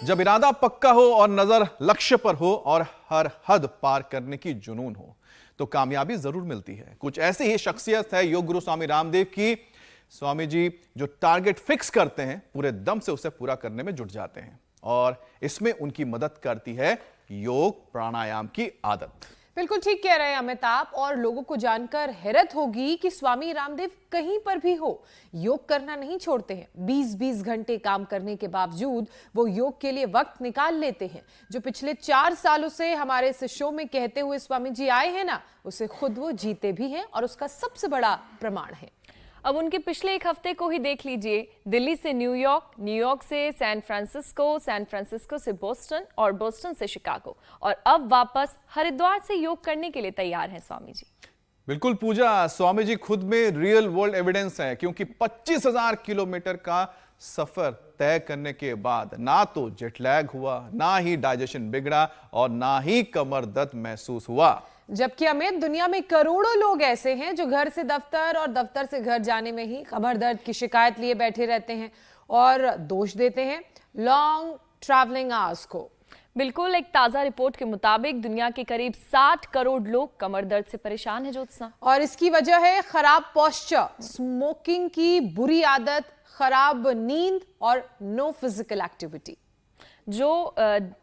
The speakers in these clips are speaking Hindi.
जब इरादा पक्का हो और नजर लक्ष्य पर हो और हर हद पार करने की जुनून हो तो कामयाबी जरूर मिलती है। कुछ ऐसी ही शख्सियत है योग गुरु स्वामी रामदेव की। स्वामी जी जो टारगेट फिक्स करते हैं पूरे दम से उसे पूरा करने में जुट जाते हैं और इसमें उनकी मदद करती है योग प्राणायाम की आदत। बिल्कुल ठीक कह रहे हैं अमिताभ। और लोगों को जानकर हैरत होगी कि स्वामी रामदेव कहीं पर भी हो योग करना नहीं छोड़ते हैं। 20-20 घंटे काम करने के बावजूद वो योग के लिए वक्त निकाल लेते हैं। जो पिछले 4 सालों से हमारे इस शो में कहते हुए स्वामी जी आए हैं ना, उसे खुद वो जीते भी हैं और उसका सबसे बड़ा प्रमाण है। अब उनके पिछले एक हफ्ते को ही देख लीजिए। दिल्ली से न्यूयॉर्क, न्यूयॉर्क से सैन फ्रांसिस्को, सैन फ्रांसिस्को से बोस्टन और बोस्टन से शिकागो और अब वापस हरिद्वार से योग करने के लिए तैयार हैं स्वामी जी। बिल्कुल पूजा, स्वामी जी खुद में रियल वर्ल्ड एविडेंस है क्योंकि 25,000 किलोमीटर का सफर तय करने के बाद ना तो जेट लैग हुआ, ना ही डाइजेशन बिगड़ा और ना ही कमर दर्द महसूस हुआ। जबकि अमित, दुनिया में करोड़ों लोग ऐसे हैं जो घर से दफ्तर और दफ्तर से घर जाने में ही कमर दर्द की शिकायत लिए बैठे रहते हैं और दोष देते हैं लॉन्ग ट्रैवलिंग आवर्स को। बिल्कुल, एक ताजा रिपोर्ट के मुताबिक दुनिया के करीब 60 करोड़ लोग कमर दर्द से परेशान हैं ज्योत्सना। और इसकी वजह है खराब पोस्चर, स्मोकिंग की बुरी आदत, खराब नींद और नो फिजिकल एक्टिविटी जो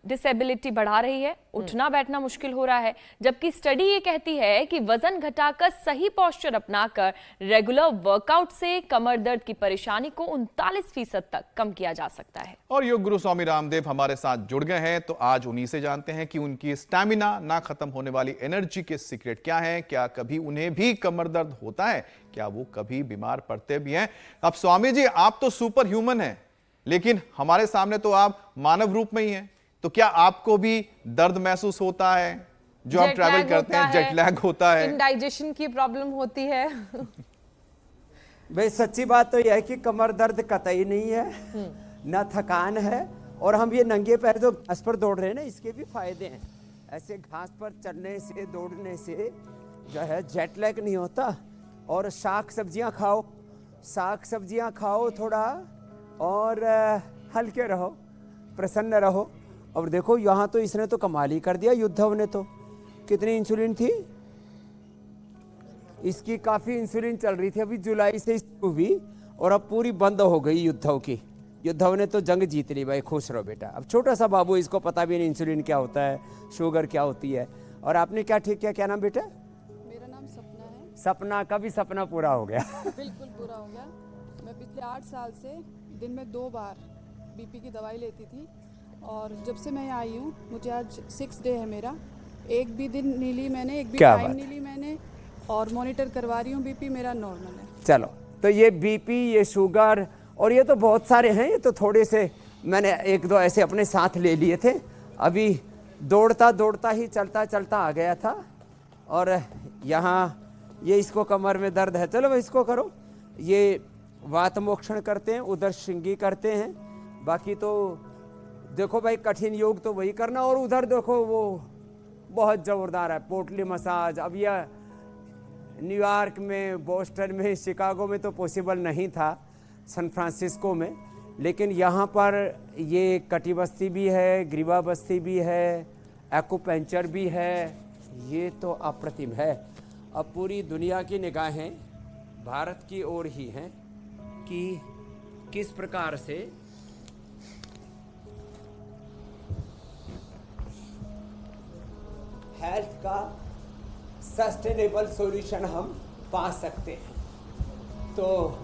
डिसेबिलिटी बढ़ा रही है। उठना बैठना मुश्किल हो रहा है। जबकि स्टडी ये कहती है कि वजन घटाकर सही पोस्चर अपनाकर रेगुलर वर्कआउट से कमर दर्द की परेशानी को 39% तक कम किया जा सकता है। और योग गुरु स्वामी रामदेव हमारे साथ जुड़ गए हैं तो आज उन्हीं से जानते हैं कि उनकी स्टैमिना ना खत्म होने वाली एनर्जी के सीक्रेट क्या है। क्या कभी उन्हें भी कमर दर्द होता है? क्या वो कभी बीमार पड़ते भी हैं? अब स्वामी जी आप तो सुपर ह्यूमन हैं, लेकिन हमारे सामने तो आप मानव रूप में ही हैं। तो क्या आपको भी दर्द महसूस होता है जो आप ट्रैवल करते हैं? जेट लैग होता है, इंडाइजेशन की प्रॉब्लम होती है? भाई सच्ची बात तो यह है कि कमर दर्द कतई नहीं है, ना थकान है। और हम ये नंगे पैर जो घास पर दौड़ रहे हैं ना, इसके भी फायदे हैं। ऐसे घास पर चलने से, दौड़ने से जो है जेट लैग नहीं होता। और साग सब्जियां खाओ थोड़ा, और हल्के रहो, प्रसन्न रहो। और देखो यहाँ तो इसने तो कमाल ही कर दिया। युद्धव ने तो कितनी इंसुलिन थी इसकी, काफ़ी इंसुलिन चल रही थी, अभी जुलाई से शुरू हुई और अब पूरी बंद हो गई युद्धव की। युद्धव ने तो जंग जीत ली भाई, खुश रहो बेटा। अब छोटा सा बाबू, इसको पता भी नहीं इंसुलिन क्या होता है, शुगर क्या होती है। और आपने क्या ठीक किया? क्या नाम बेटा? मेरा नाम सपना है। सपना का भी सपना पूरा हो गया। बिल्कुल पूरा हो गया। मैं पिछले 8 साल से दिन में 2 बार बीपी की दवाई लेती थी और जब से मैं यहाँ आई हूँ, मुझे आज 6 डे है मेरा। एक भी दिन नहीं ली मैंने, एक भी टाइम नहीं ली मैंने, और मॉनिटर करवा रही हूँ। बीपी मेरा नॉर्मल है। चलो, तो ये बीपी, ये शुगर और ये तो बहुत सारे हैं। ये तो थोड़े से मैंने 1-2 ऐसे अपने साथ ले लिए थे। अभी दौड़ता ही चलता आ गया था। और यहाँ ये इसको कमर में दर्द है, चलो भाई इसको करो। ये वात मोक्षण करते हैं, उधर श्रृंगी करते हैं। बाकी तो देखो भाई, कठिन योग तो वही करना। और उधर देखो वो बहुत जोरदार है, पोटली मसाज। अब यह न्यूयॉर्क में, बोस्टन में, शिकागो में तो पॉसिबल नहीं था, सैन फ्रांसिस्को में। लेकिन यहाँ पर ये कटी बस्ती भी है, ग्रीवा बस्ती भी है, एक्यूपंक्चर भी है। ये तो अप्रतिम है। अब पूरी दुनिया की निगाहें भारत की ओर ही हैं कि किस प्रकार से हेल्थ का सस्टेनेबल सॉल्यूशन हम पा सकते हैं। तो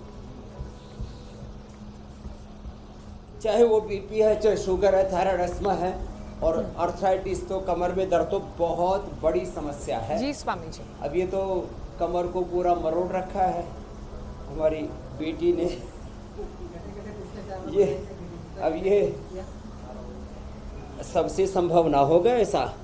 चाहे वो बीपी है, चाहे शुगर है, थायराइड, अस्थमा है और अर्थराइटिस, तो कमर में दर्द तो बहुत बड़ी समस्या है। जी स्वामी जी। अब ये तो कमर को पूरा मरोड़ रखा है हमारी बेटी ने। ये सबसे संभव ना होगा ऐसा,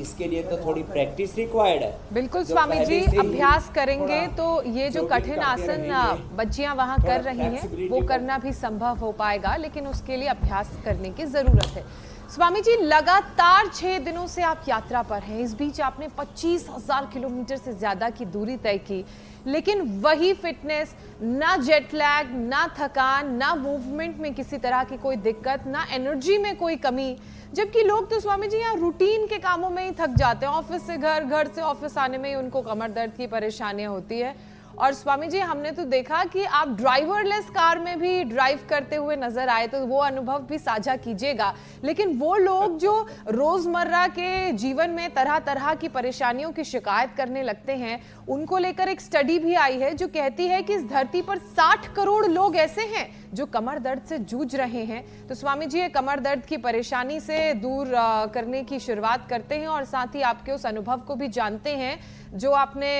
इसके लिए तो थोड़ी प्रैक्टिस रिक्वायर्ड है। बिल्कुल स्वामी जी, अभ्यास करेंगे तो ये जो कठिन आसन बच्चियां वहां कर रही हैं वो करना भी संभव हो पाएगा, लेकिन उसके लिए अभ्यास करने की जरूरत है। स्वामी जी, लगातार 6 दिनों से आप यात्रा पर हैं। इस बीच आपने 25,000 किलोमीटर से ज्यादा की दूरी तय की, लेकिन वही फिटनेस, ना जेट लैग, ना थकान, ना मूवमेंट में किसी तरह की कोई दिक्कत, ना एनर्जी में कोई कमी। जबकि लोग तो स्वामी जी यहाँ रूटीन के कामों में ही थक जाते हैं, ऑफिस से घर, घर से ऑफिस आने में ही उनको कमर दर्द की परेशानियां होती है। और स्वामी जी, हमने तो देखा कि आप ड्राइवरलेस कार में भी ड्राइव करते हुए नजर आए, तो वो अनुभव भी साझा कीजिएगा। लेकिन वो लोग जो रोजमर्रा के जीवन में तरह तरह की परेशानियों की शिकायत करने लगते हैं, उनको लेकर एक स्टडी भी आई है जो कहती है कि इस धरती पर 60 करोड़ लोग ऐसे हैं जो कमर दर्द से जूझ रहे हैं। तो स्वामी जी, ये कमर दर्द की परेशानी से दूर करने की शुरुआत करते हैं और साथ ही आपके उस अनुभव को भी जानते हैं जो आपने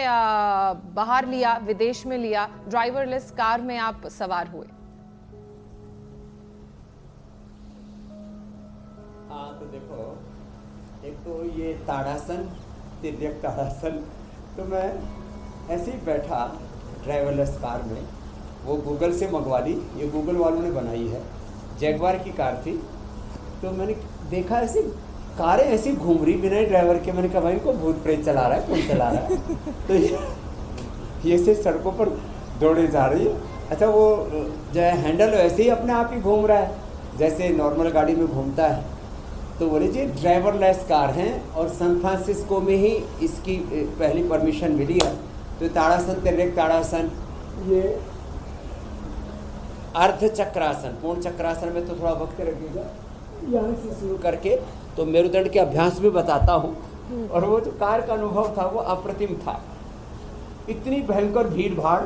बाहर लिया, विदेश में लिया, ड्राइवरलेस कार में आप सवार हुए। हाँ, तो देखो, एक तो ये ताड़ासन, तिर्यक ताड़ासन, तो मैं ऐसे ही बैठा ड्राइवरलेस कार में, वो गूगल से मंगवा ली, ये गूगल वालों ने बनाई है, जैगवार की कार थी। तो मैंने देखा ऐसी कारें ऐसी घूम रही बिना ड्राइवर के। मैंने कहा भाई इनको भूत प्रेत चला रहा है, कौन चला रहा है? तो ये से सड़कों पर दौड़े जा रही है। अच्छा, वो जो है हैंडल वैसे ही अपने आप ही घूम रहा है जैसे नॉर्मल गाड़ी में घूमता है। तो बोले जी ड्राइवरलेस कार हैं और सैन फ्रांसिस्को में ही इसकी पहली परमिशन मिली है। तो ताड़ासन, तिर्यक ताड़ासन, ये अर्ध चक्रासन, पूर्ण चक्रासन में तो थोड़ा वक्त लगेगा, यहाँ से शुरू करके तो मेरुदंड के अभ्यास भी बताता हूँ। और वो जो कार का अनुभव था वो अप्रतिम था। इतनी भयंकर भीड़ भाड़,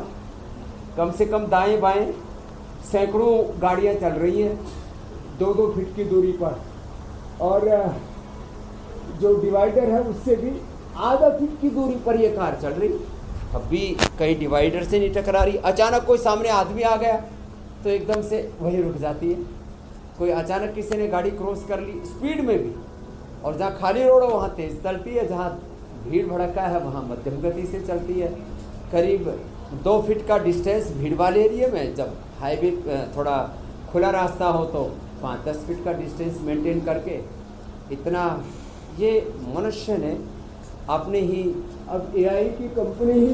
कम से कम दाएं बाएं सैकड़ों गाड़ियाँ चल रही हैं 2-2 फीट की दूरी पर, और जो डिवाइडर है उससे भी आधा फीट की दूरी पर ये कार चल रही। अब भी कहीं डिवाइडर से नहीं टकरा रही। अचानक कोई सामने आदमी आ गया तो एकदम से वही रुक जाती है। कोई अचानक किसी ने गाड़ी क्रॉस कर ली स्पीड में भी, और जहाँ खाली रोड है वहाँ तेज चलती है, जहाँ भीड़ भड़का है वहाँ मध्यम गति से चलती है। करीब 2 फीट का डिस्टेंस भीड़ वाले एरिया में, जब हाईवे थोड़ा खुला रास्ता हो तो 5-10 फीट का डिस्टेंस मेंटेन करके इतना ये मनुष्य ने अपने ही, अब AI की कंपनी ही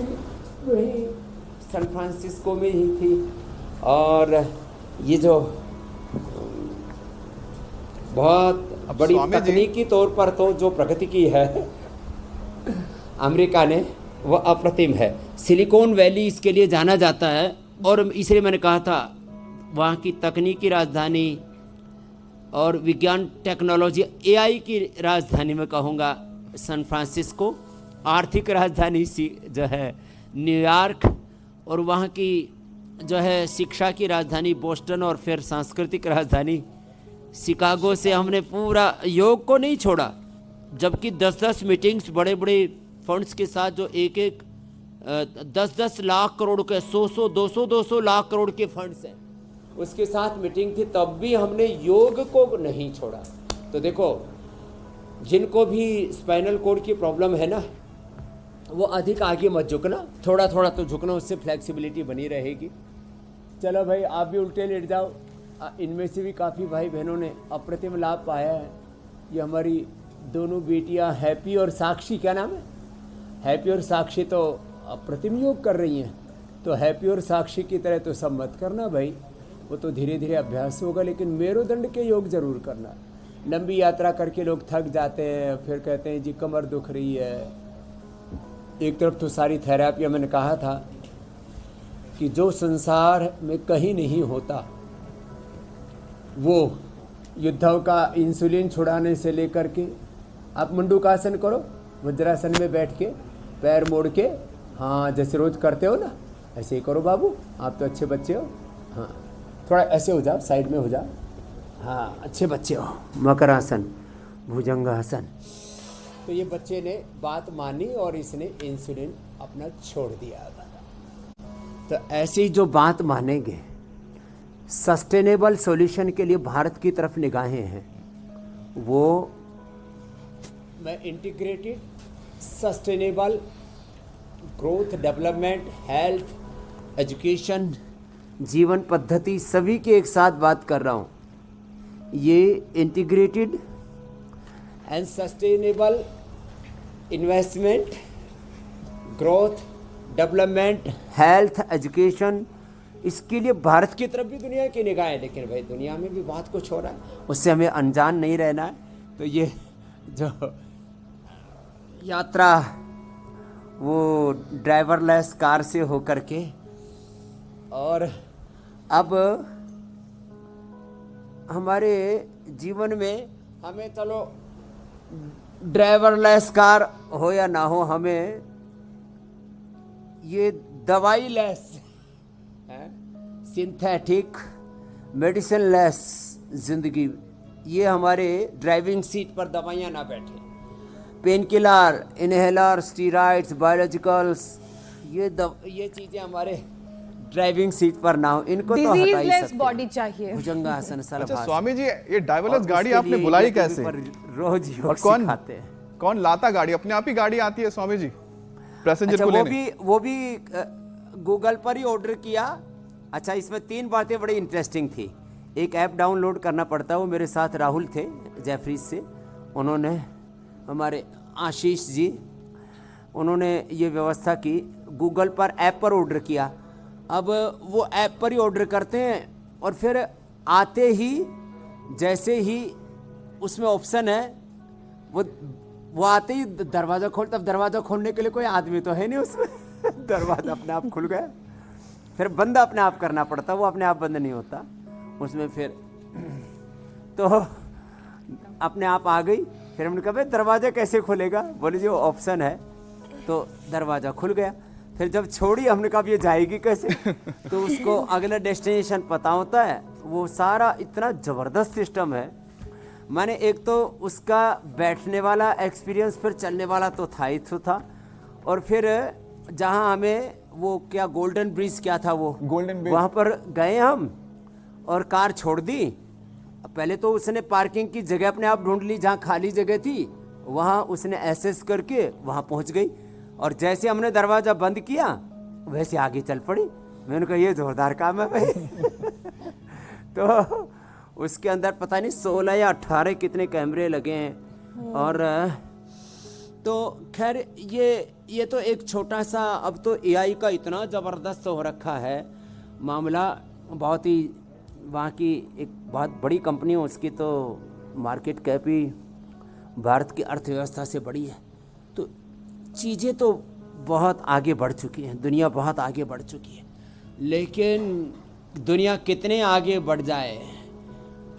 वही सैन फ्रांसिस्को में ही थी। और ये जो बहुत बड़ी तकनीकी तौर पर तो जो प्रगति की है अमेरिका ने, वो अप्रतिम है। सिलिकॉन वैली इसके लिए जाना जाता है, और इसलिए मैंने कहा था वहाँ की तकनीकी राजधानी और विज्ञान टेक्नोलॉजी AI की राजधानी में कहूँगा सैन फ्रांसिस्को, आर्थिक राजधानी जो है न्यूयॉर्क, और वहाँ की जो है शिक्षा की राजधानी बोस्टन, और फिर सांस्कृतिक राजधानी शिकागो से हमने पूरा योग को नहीं छोड़ा। जबकि 10-10 मीटिंग्स बड़े बड़े फंड्स के साथ, जो एक 10-10 लाख करोड़ के 100-100 200-200 लाख करोड़ के फंड्स हैं, उसके साथ मीटिंग थी, तब भी हमने योग को नहीं छोड़ा। तो देखो, जिनको भी स्पाइनल कोड की प्रॉब्लम है ना, वो अधिक आगे मत झुकना, थोड़ा थोड़ा तो झुकना, उससे फ्लेक्सिबिलिटी बनी रहेगी। चलो भाई, आप भी उल्टे लेट जाओ। इनमें से भी काफ़ी भाई बहनों ने अप्रतिम लाभ पाया है। ये हमारी दोनों बेटियां हैप्पी और साक्षी, क्या नाम है, हैप्पी और साक्षी, तो अप्रतिम योग कर रही हैं। तो हैप्पी और साक्षी की तरह तो सब मत करना भाई, वो तो धीरे धीरे अभ्यास होगा, लेकिन मेरुदंड के योग जरूर करना। लंबी यात्रा करके लोग थक जाते हैं, फिर कहते हैं जी कमर दुख रही है। एक तरफ तो सारी थेरेपी, मैंने कहा था कि जो संसार में कहीं नहीं होता, वो युद्धों का इंसुलिन छुड़ाने से लेकर के, आप मंडूकासन करो, वज्रासन में बैठ के पैर मोड़ के, हाँ जैसे रोज करते हो ना, ऐसे ही करो बाबू, आप तो अच्छे बच्चे हो। हाँ, थोड़ा ऐसे हो जाओ, साइड में हो जाओ, हाँ अच्छे बच्चे हो। मकरासन, भुजंगासन। तो ये बच्चे ने बात मानी और इसने इंसुलिन अपना छोड़ दिया। तो ऐसी जो बात मानेंगे, सस्टेनेबल सॉल्यूशन के लिए भारत की तरफ निगाहें हैं, वो मैं integrated sustainable growth, development, health, education, जीवन पद्धति, सभी के एक साथ बात कर रहा हूँ। ये integrated and sustainable investment, growth, development, health, education, इसके लिए भारत की तरफ भी दुनिया की निगाह है। लेकिन भाई दुनिया में भी बहुत कुछ हो रहा है, उससे हमें अनजान नहीं रहना है। तो ये जो यात्रा वो ड्राइवरलेस कार से होकर के, और अब हमारे जीवन में हमें चलो ड्राइवरलेस कार हो या ना हो, हमें ये दवाई लेस, सिंथेटिक मेडिसिन लेस जिंदगी, ये हमारे ड्राइविंग सीट पर दवाइयाँ ना बैठे, pain killer, inhaler, steroids, biologicals, ये चीज़ें हमारे ड्राइविंग सीट पर ना हो, इनको तो हटा ही डिजीजलेस सकते बॉडी चाहिए। भुजंगासन, अच्छा सलभासन। स्वामी जी, ये ड्राइवरलेस और गाड़ी उसके आपने लिए बुलाई YouTube कैसे? पर रोज योग और कौन सिखाते हैं। कौन लाता गाड़ी? अपने आप ही गाड़ी आती है स्वामी जी पैसेंजर अच्छा, को लेने? वो भी गूगल पर ही ऑर्डर किया। अच्छा, इसमें 3 बातें बड़ी इंटरेस्टिंग थी। एक ऐप डाउनलोड करना पड़ता है, वो मेरे साथ राहुल थे जयफ्रीज से, उन्होंने, हमारे आशीष जी, उन्होंने ये व्यवस्था की। गूगल पर ऐप पर ऑर्डर किया। अब वो ऐप पर ही ऑर्डर करते हैं और फिर आते ही जैसे ही उसमें ऑप्शन है, वो आते ही दरवाज़ा खोल, तब दरवाज़ा खोलने के लिए कोई आदमी तो है नहीं उसमें दरवाज़ा अपने आप खुल गया। फिर बंद अपने आप करना पड़ता, वो अपने आप बंद नहीं होता उसमें। फिर तो अपने आप आ गई। फिर हमने कहा भाई दरवाज़ा कैसे खुलेगा? बोले जी वो ऑप्शन है, तो दरवाज़ा खुल गया। फिर जब छोड़ी, हमने कहा ये जाएगी कैसे? तो उसको अगला डेस्टिनेशन पता होता है। वो सारा इतना ज़बरदस्त सिस्टम है। मैंने एक तो उसका बैठने वाला एक्सपीरियंस, फिर चलने वाला तो था ही था। और फिर जहाँ हमें वो क्या गोल्डन ब्रिज क्या था, वो गोल्डन ब्रिज, वहाँ पर गए हम और कार छोड़ दी। पहले तो उसने पार्किंग की जगह अपने आप ढूंढ ली, जहाँ खाली जगह थी वहाँ उसने एसेस करके वहाँ पहुँच गई। और जैसे हमने दरवाज़ा बंद किया वैसे आगे चल पड़ी। मैंने कहा ये जोरदार काम है भाई तो उसके अंदर पता नहीं 16 या 18 कितने कैमरे लगे हैं। और तो खैर ये तो एक छोटा सा, अब तो एआई का इतना ज़बरदस्त हो रखा है मामला। बहुत ही वहाँ की एक बहुत बड़ी कंपनी है, उसकी तो मार्केट कैप ही भारत की अर्थव्यवस्था से बड़ी है। तो चीज़ें तो बहुत आगे बढ़ चुकी हैं, दुनिया बहुत आगे बढ़ चुकी है। लेकिन दुनिया कितने आगे बढ़ जाए,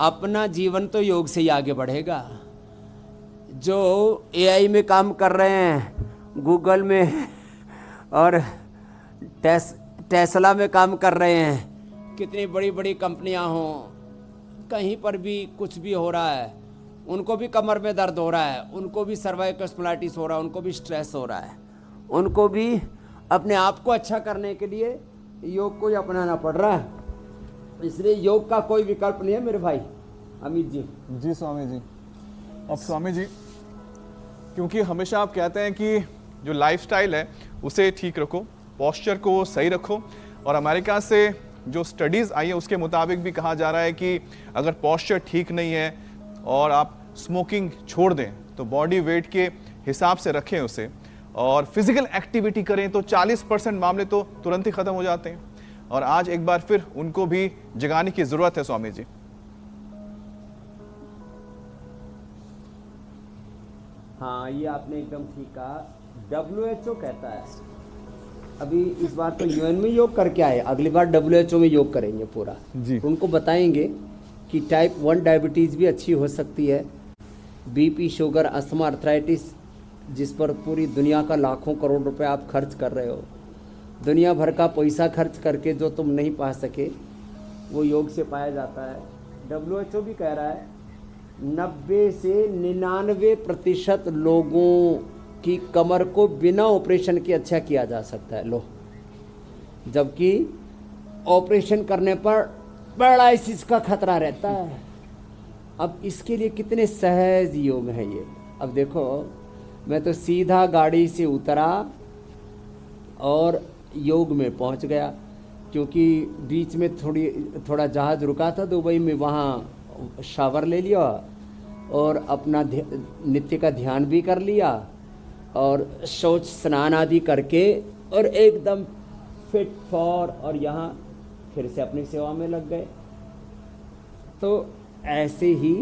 अपना जीवन तो योग से ही आगे बढ़ेगा। जो एआई में काम कर रहे हैं, गूगल में और टेस्ला में काम कर रहे हैं, कितनी बड़ी बड़ी कंपनियां हों, कहीं पर भी कुछ भी हो रहा है, उनको भी कमर में दर्द हो रहा है, उनको भी सर्वाइकल स्पॉन्डिलाइटिस हो रहा है, उनको भी स्ट्रेस हो रहा है, उनको भी अपने आप को अच्छा करने के लिए योग को ही अपनाना पड़ रहा है। इसलिए योग का कोई विकल्प नहीं है मेरे भाई अमित जी। जी स्वामी जी। अब स्वामी जी, क्योंकि हमेशा आप कहते हैं कि जो लाइफस्टाइल है उसे ठीक रखो, पोस्चर को सही रखो, और अमेरिका से जो स्टडीज़ आई है उसके मुताबिक भी कहा जा रहा है कि अगर पोस्चर ठीक नहीं है और आप स्मोकिंग छोड़ दें तो बॉडी वेट के हिसाब से रखें उसे, और फिजिकल एक्टिविटी करें तो 40% मामले तो तुरंत ही ख़त्म हो जाते हैं। और आज एक बार फिर उनको भी जगाने की ज़रूरत है स्वामी जी। हाँ, ये आपने एकदम ठीक कहा। WHO कहता है, अभी इस बार तो यूएन में योग करके आए, अगली बार WHO में योग करेंगे पूरा जी। उनको बताएंगे कि टाइप 1 डायबिटीज़ भी अच्छी हो सकती है, बीपी, शुगर, अस्थमा, अर्थराइटिस, जिस पर पूरी दुनिया का लाखों करोड़ रुपए आप खर्च कर रहे हो, दुनिया भर का पैसा खर्च करके जो तुम नहीं पा सके वो योग से पाया जाता है। WHO भी कह रहा है 90 से 99% लोगों की कमर को बिना ऑपरेशन के अच्छा किया जा सकता है। लो, जबकि ऑपरेशन करने पर पैरालिसिस का खतरा रहता है। अब इसके लिए कितने सहज योग है ये। अब देखो, मैं तो सीधा गाड़ी से उतरा और योग में पहुंच गया, क्योंकि बीच में थोड़ा जहाज़ रुका था दुबई में, वहाँ शावर ले लिया और अपना नित्य का ध्यान भी कर लिया और शौच स्नान आदि करके और एकदम फिट फॉर, और यहाँ फिर से अपनी सेवा में लग गए। तो ऐसे ही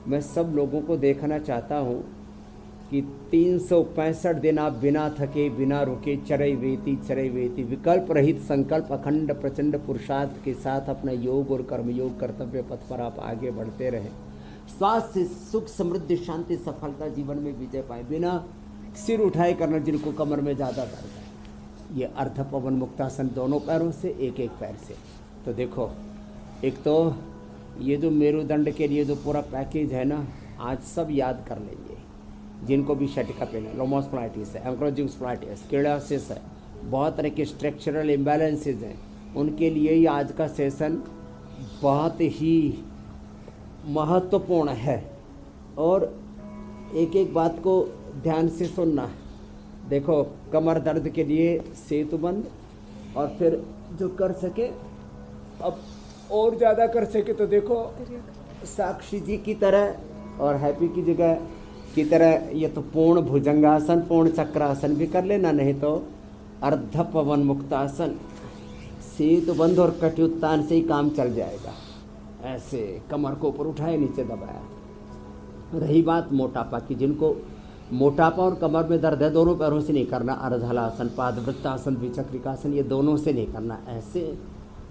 मैं सब लोगों को देखना चाहता हूँ कि 365 दिन आप बिना थके बिना रुके चरई वेती विकल्प रहित संकल्प अखंड प्रचंड पुरुषार्थ के साथ अपना योग और कर्मयोग कर्तव्य पथ पर आप आगे बढ़ते रहें। स्वास्थ्य सुख समृद्धि शांति सफलता जीवन में विजय पाए, बिना सिर उठाए करना जिनको कमर में ज़्यादा दर्द है। ये अर्ध पवन मुक्तासन दोनों पैरों से, एक एक पैर से। तो देखो, एक तो ये जो मेरुदंड के लिए जो पूरा पैकेज है ना, आज सब याद कर लेंगे। जिनको भी शटिका पेन है, लोमोस्प्लाइटिस है, एंक्रोजिंग स्प्लाइटिस, स्क्लेरोसिस है, बहुत तरह के स्ट्रक्चरल इम्बैलेंसेज हैं, उनके लिए ही आज का सेशन बहुत ही महत्वपूर्ण है। और एक एक बात को ध्यान से सुनना। देखो, कमर दर्द के लिए सेतुबंद, और फिर जो कर सके, अब और ज़्यादा कर सके तो देखो साक्षी जी की तरह और हैप्पी की जगह की तरह ये तो पूर्ण भुजंगासन, पूर्ण चक्रासन भी कर लेना, नहीं तो अर्ध पवन मुक्तासन, सेतुबंध और कटियुत्तान से ही काम चल जाएगा। ऐसे कमर को ऊपर उठाए, नीचे दबाया। रही बात मोटापा की, जिनको मोटापा और कमर में दर्द है, दोनों पैरों से नहीं करना। अर्धहलासन, पादवृत्तासन, द्विचक्रिकासन, ये दोनों से नहीं करना। ऐसे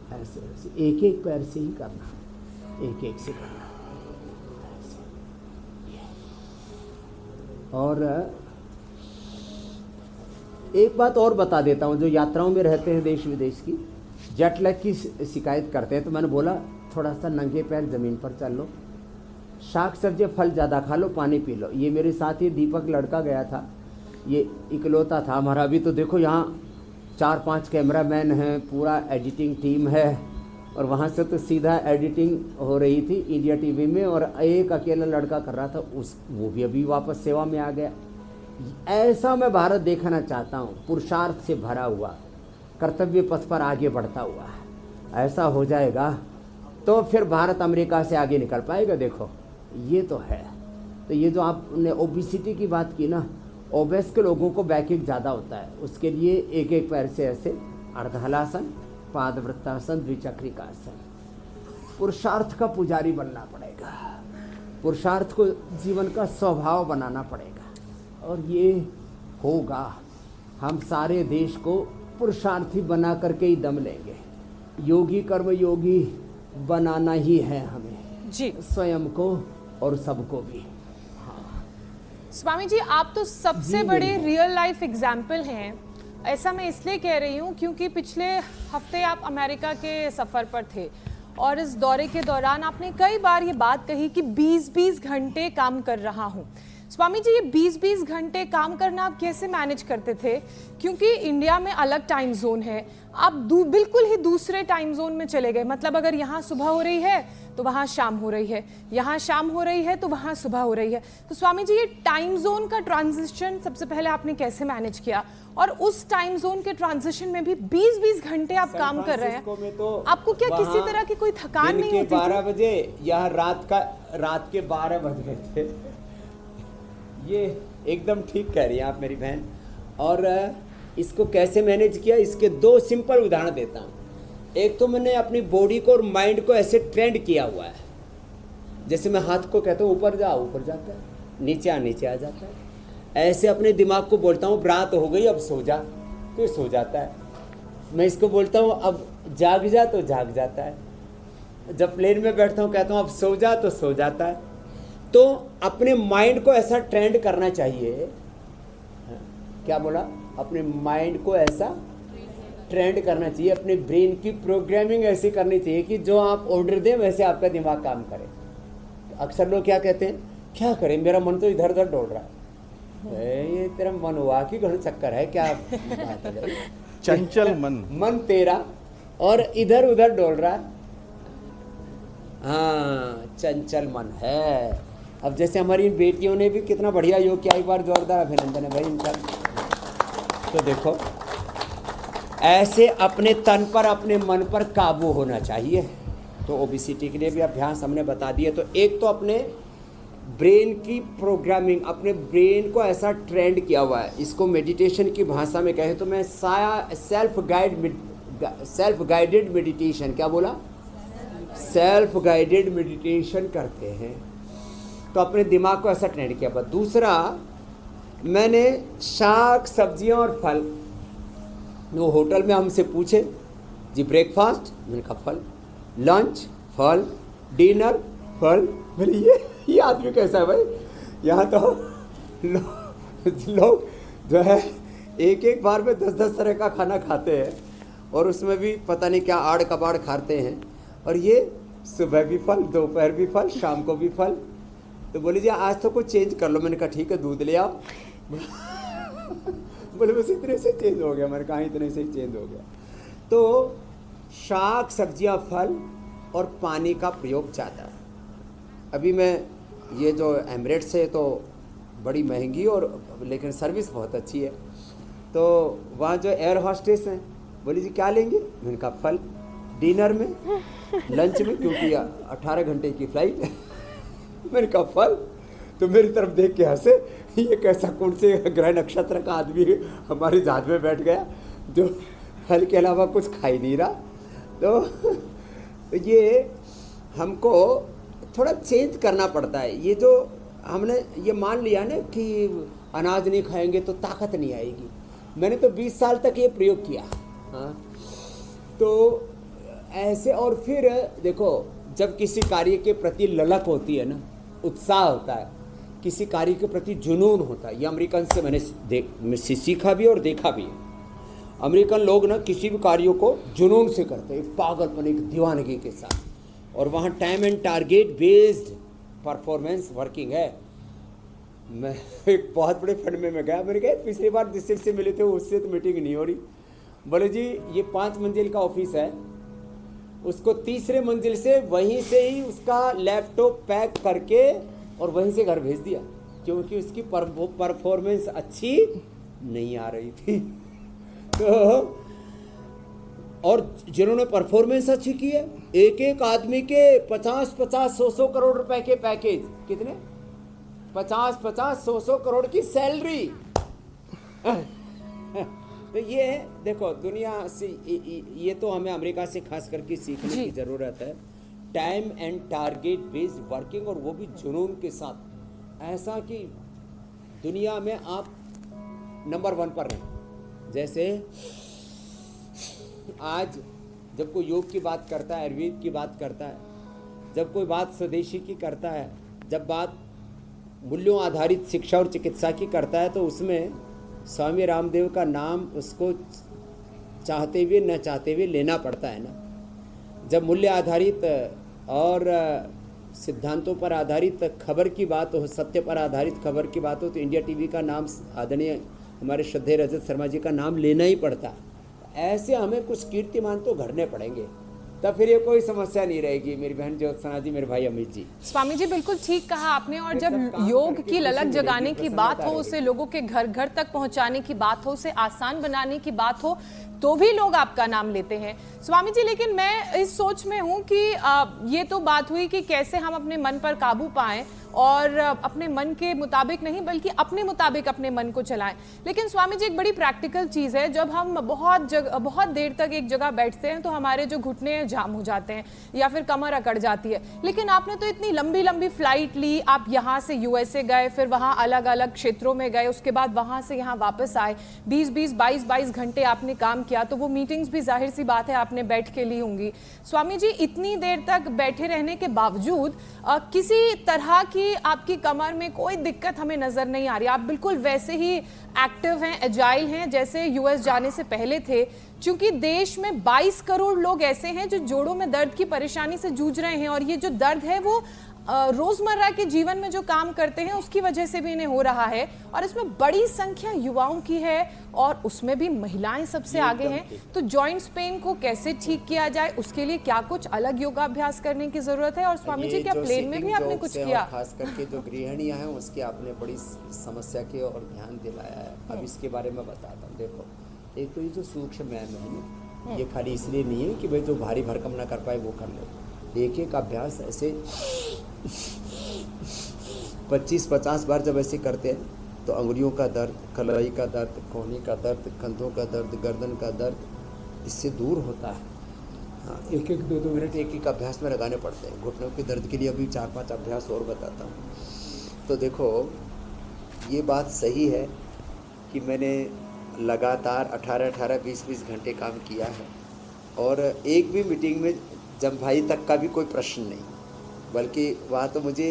ऐसे ऐसे एक एक पैर से ही करना, एक एक से करना। ऐसे। और एक बात और बता देता हूँ, जो यात्राओं में रहते हैं देश विदेश की, जेट लैग की शिकायत करते हैं, तो मैंने बोला थोड़ा सा नंगे पैर ज़मीन पर चल लो, शाक सब्जी फल ज़्यादा खा लो, पानी पी लो। ये मेरे साथ ही दीपक लड़का गया था, ये इकलौता था हमारा। अभी तो देखो यहाँ 4-5 कैमरामैन हैं, पूरा एडिटिंग टीम है, और वहाँ से तो सीधा एडिटिंग हो रही थी इंडिया टीवी में, और एक अकेला लड़का कर रहा था, वो भी अभी वापस सेवा में आ गया। ऐसा मैं भारत देखना चाहता हूँ, पुरुषार्थ से भरा हुआ, कर्तव्य पथ पर आगे बढ़ता हुआ। ऐसा हो जाएगा तो फिर भारत अमेरिका से आगे निकल पाएगा। देखो ये तो है। तो ये जो आपने ओबेसिटी की बात की ना, ओबेस के लोगों को बैकएक ज़्यादा होता है, उसके लिए एक एक पैर से ऐसे अर्धहलासन, पादवृत्तासन, द्विचक्रिकासन। पुरुषार्थ का पुजारी बनना पड़ेगा, पुरुषार्थ को जीवन का स्वभाव बनाना पड़ेगा, और ये होगा। हम सारे देश को पुरुषार्थी बना करके ही दम लेंगे। योगी कर्म योगी बनाना ही है हमें जी, स्वयं को और सबको भी। स्वामी जी, आप तो सबसे बड़े रियल लाइफ एग्जाम्पल हैं। ऐसा मैं इसलिए कह रही हूँ क्योंकि पिछले हफ्ते आप अमेरिका के सफ़र पर थे, और इस दौरे के दौरान आपने कई बार ये बात कही कि 20-20 घंटे काम कर रहा हूँ। स्वामी जी, ये 20-20 घंटे काम करना आप कैसे मैनेज करते थे? क्योंकि इंडिया में अलग टाइम जोन है, आप बिल्कुल ही दूसरे टाइम जोन में चले गए। मतलब अगर यहाँ सुबह हो रही है तो वहाँ शाम हो रही है, यहाँ शाम हो रही है तो वहाँ सुबह हो रही है। तो स्वामी जी, ये टाइम जोन का ट्रांजिशन सबसे पहले आपने कैसे मैनेज किया? और उस टाइम जोन के ट्रांजिशन में भी 20-20 घंटे आप काम कर रहे हैं, तो आपको क्या किसी तरह की कोई थकान नहीं होती? 12 बजे यहाँ रात के 12 बज गए थे। ये एकदम ठीक कह रही हैं आप मेरी बहन। और इसको कैसे मैनेज किया, इसके 2 सिंपल उदाहरण देता हूँ। एक तो मैंने अपनी बॉडी को और माइंड को ऐसे ट्रेंड किया हुआ है, जैसे मैं हाथ को कहता हूँ ऊपर जा, ऊपर जाता है, नीचे आ जाता है। ऐसे अपने दिमाग को बोलता हूँ रात हो गई अब सो जा, तो ये सो जाता है। मैं इसको बोलता हूँ अब जाग जा, तो जाग जाता है। जब प्लेन में बैठता हूँ कहता हूँ अब सो जा, तो सो जाता है। तो अपने माइंड को ऐसा ट्रेंड करना चाहिए। क्या बोला? अपने माइंड को ऐसा ट्रेंड करना चाहिए, अपने ब्रेन की प्रोग्रामिंग ऐसी करनी चाहिए कि जो आप ऑर्डर दें वैसे आपका दिमाग काम करे। अक्सर लोग क्या कहते हैं, क्या करें मेरा मन तो इधर उधर दौड़ रहा है। ये तेरा मन हुआ कि घन चक्कर है क्या बात है? चंचल मन तेरा और इधर उधर डोल रहा है। हाँ, चंचल मन है। अब जैसे हमारी बेटियों ने भी कितना बढ़िया योग किया, एक बार जोरदार अभिनंदन है भाई इनका। तो देखो ऐसे अपने तन पर अपने मन पर काबू होना चाहिए। तो ओबेसिटी के लिए भी अभ्यास हमने बता दिए। तो एक तो अपने ब्रेन की प्रोग्रामिंग, अपने ब्रेन को ऐसा ट्रेंड किया हुआ है। इसको मेडिटेशन की भाषा में कहे तो मैं सेल्फ गाइडेड मेडिटेशन, क्या बोला, सेल्फ गाइडेड मेडिटेशन करते हैं, तो अपने दिमाग को ऐसा ट्रेंड किया हुआ। दूसरा, मैंने शाक सब्जियां और फल, वो होटल में हमसे पूछे जी ब्रेकफास्ट, मैंने कहा फल, लंच फल, डिनर फल। बोले ये आदमी कैसा है भाई, यहाँ तो लोग जो है एक एक बार में 10-10 तरह का खाना खाते हैं और उसमें भी पता नहीं क्या आड़ कबाड़ खाते हैं, और ये सुबह भी फल, दोपहर भी फल, शाम को भी फल। तो बोले जी आज तो कुछ चेंज कर लो। मैंने कहा ठीक है दूध ले आओ। बोले बस इतने से चेंज हो गया। मैंने कहा इतने से ही चेंज हो गया। तो शाक सब्जियां, फल और पानी का प्रयोग ज़्यादा है। अभी मैं ये जो एमिरेट्स है तो बड़ी महंगी और लेकिन सर्विस बहुत अच्छी है, तो वहाँ जो एयर हॉस्टेस हैं बोली जी क्या लेंगे, मैंने कहा फल, डिनर में, लंच में, क्योंकि 18 घंटे की फ्लाइट है। मैंने कहा फल, तो मेरी तरफ देख के हंसे, ये कैसा कौन से ग्रह नक्षत्र का आदमी हमारे जहाज में बैठ गया जो फल के अलावा कुछ खा ही नहीं रहा। तो ये हमको थोड़ा चेंज करना पड़ता है। ये जो हमने ये मान लिया ना कि अनाज नहीं खाएंगे तो ताकत नहीं आएगी, मैंने तो 20 साल तक ये प्रयोग किया। हाँ, तो ऐसे। और फिर देखो, जब किसी कार्य के प्रति ललक होती है ना, उत्साह होता है, किसी कार्य के प्रति जुनून होता है, ये अमेरिकन से मैंने सीखा भी और देखा भी है। अमेरिकन लोग ना किसी भी कार्यों को जुनून से करते हैं, एक पागलपन, एक दीवानगी के साथ, और वहाँ time and target based performance working है। मैं एक बहुत बड़े फंड में मैं गया, मैंने कहा पिछली बार जिस से मिले थे उससे तो मीटिंग नहीं हो रही। बोले जी ये 5 मंजिल का ऑफिस है, उसको 3रे मंजिल से वहीं से ही उसका लैपटॉप पैक करके और वहीं से घर भेज दिया, क्योंकि उसकी परफॉर्मेंस अच्छी नहीं आ रही थी। तो और जिन्होंने परफॉर्मेंस अच्छी की है, एक एक आदमी के 50-50-100 करोड़ रुपए के पैकेज, कितने 50-50-100 करोड़ की सैलरी। तो ये देखो दुनिया से ये तो हमें अमेरिका से खास करके सीखने की जरूरत है। Time and target based working, और वो भी जुनून के साथ, ऐसा कि दुनिया में आप नंबर 1 पर रहें। जैसे आज जब कोई योग की बात करता है, आयुर्वेद की बात करता है, जब कोई बात स्वदेशी की करता है, जब बात मूल्यों आधारित शिक्षा और चिकित्सा की करता है, तो उसमें स्वामी रामदेव का नाम उसको चाहते हुए न चाहते हुए लेना पड़ता है ना। जब मूल्य आधारित और सिद्धांतों पर आधारित खबर की बात हो, सत्य पर आधारित खबर की बात हो, तो इंडिया टीवी का नाम, आदरणीय हमारे श्रद्धेय रजत शर्मा जी का नाम लेना ही पड़ता। ऐसे हमें कुछ कीर्तिमान तो घड़ने पड़ेंगे, तब फिर ये कोई समस्या नहीं रहेगी। मेरी बहन ज्योत्सना जी, मेरे भाई अमित जी। स्वामी जी बिल्कुल ठीक कहा आपने। और जब योग की ललक जगाने की बात हो, उसे लोगों के घर घर तक पहुंचाने की बात हो, उसे आसान बनाने की बात हो, तो भी लोग आपका नाम लेते हैं स्वामी जी। लेकिन मैं इस सोच में हूं कि ये तो बात हुई कि कैसे हम अपने मन पर काबू पाएं और अपने मन के मुताबिक नहीं बल्कि अपने मुताबिक अपने मन को चलाएं। लेकिन स्वामी जी एक बड़ी प्रैक्टिकल चीज है, जब हम बहुत देर तक एक जगह बैठते हैं तो हमारे जो घुटने जाम हो जाते हैं या फिर कमर अकड़ जाती है। लेकिन आपने तो इतनी लंबी लंबी फ्लाइट ली, आप यहाँ से यूएसए गए, फिर वहाँ अलग अलग क्षेत्रों में गए, उसके बाद वहाँ से यहाँ वापस आए, 20-22 घंटे आपने काम किया, तो वो मीटिंग्स भी जाहिर सी बात है आपने बैठ के ली होंगी। स्वामी जी इतनी देर तक बैठे रहने के बावजूद किसी तरह की आपकी कमर में कोई दिक्कत हमें नजर नहीं आ रही। आप बिल्कुल वैसे ही एक्टिव हैं, एजाइल हैं जैसे यूएस जाने से पहले थे। क्योंकि देश में 22 करोड़ लोग ऐसे हैं जो जोड़ों में दर्द की परेशानी से जूझ रहे हैं, और ये जो दर्द है वो रोजमर्रा के जीवन में जो काम करते हैं उसकी वजह से भी इन्हें हो रहा है, और इसमें बड़ी संख्या युवाओं की है और उसमें भी महिलाएं सबसे आगे हैं। तो जॉइंट्स पेन को कैसे ठीक किया जाए, उसके लिए क्या कुछ अलग योगाभ्यास करने की जरूरत है? और स्वामी जी क्या प्लेन में भी आपने कुछ किया? खास करके जो गृहिणियां हैं उसकी आपने बड़ी समस्या की ओर ध्यान दिलाया है। अब इसके बारे में बताता हूँ। देखो, एक तो ये जो सूक्ष्म व्यायाम है ना, ये खाली इसलिए नहीं है कि भाई जो भारी भरकम ना कर पाए वो कर ले। एक एक अभ्यास ऐसे 25-50 बार जब ऐसे करते हैं तो अंगुलियों का दर्द, कलाई का दर्द, कोहनी का दर्द, कंधों का दर्द, गर्दन का दर्द इससे दूर होता है। हाँ, 1-1, 2-2 मिनट एक अभ्यास में लगाने पड़ते हैं। घुटनों के दर्द के लिए अभी 4-5 अभ्यास और बताता हूँ। तो देखो ये बात सही है कि मैंने लगातार 18-18, 20-20 घंटे काम किया है और एक भी मीटिंग में जम्भाई तक का भी कोई प्रश्न नहीं, बल्कि वहाँ तो मुझे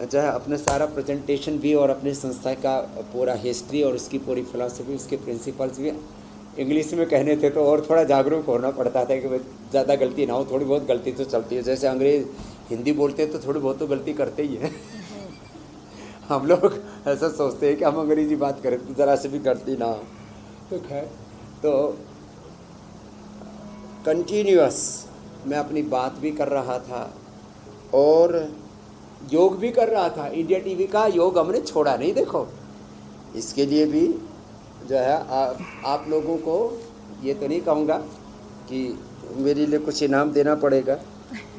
जो है अपना सारा प्रेजेंटेशन भी और अपनी संस्था का पूरा हिस्ट्री और उसकी पूरी फिलॉसफी, उसके प्रिंसिपल्स भी इंग्लिश में कहने थे, तो और थोड़ा जागरूक होना पड़ता था कि भाई ज़्यादा गलती ना हो। थोड़ी बहुत गलती तो चलती है, जैसे अंग्रेज़ हिंदी बोलते हैं तो थोड़ी बहुत तो गलती करते ही हैं। हम लोग ऐसा सोचते हैं कि हम अंग्रेजी बात करें तो ज़रा से भी गलती ना हो। तो खैर, तो कंटिन्यूअस मैं अपनी बात भी कर रहा था और योग भी कर रहा था। इंडिया टीवी का योग हमने छोड़ा नहीं। देखो इसके लिए भी जो है आप लोगों को ये तो नहीं कहूँगा कि मेरे लिए कुछ इनाम देना पड़ेगा।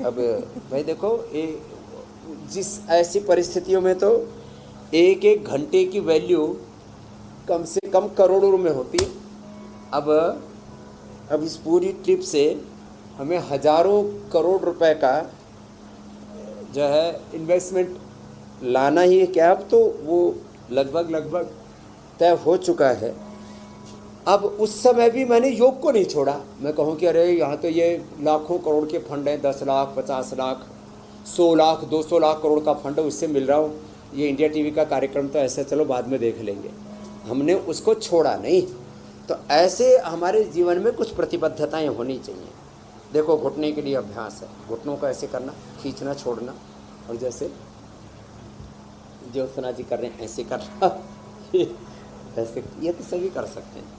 अब भाई देखो जिस ऐसी परिस्थितियों में तो 1-1 घंटे की वैल्यू कम से कम करोड़ों में होती है। अब इस पूरी ट्रिप से हमें हज़ारों करोड़ रुपए का जो है इन्वेस्टमेंट लाना ही है क्या। अब तो वो लगभग तय हो चुका है। अब उस समय भी मैंने योग को नहीं छोड़ा। मैं कहूँ कि अरे यहाँ तो ये लाखों करोड़ के फंड हैं, 10 लाख, 50 लाख, 100 लाख, 200 लाख करोड़ का फंड है, उससे मिल रहा हूँ। ये इंडिया टीवी का कार्यक्रम तो ऐसा चलो बाद में देख लेंगे, हमने उसको छोड़ा नहीं। तो ऐसे हमारे जीवन में कुछ प्रतिबद्धताएं होनी चाहिए। देखो घुटने के लिए अभ्यास है, घुटनों को ऐसे करना, खींचना, छोड़ना, और जैसे ज्योत्सना जी कर रहे हैं ऐसे करना। ऐसे ये तो सभी कर सकते हैं।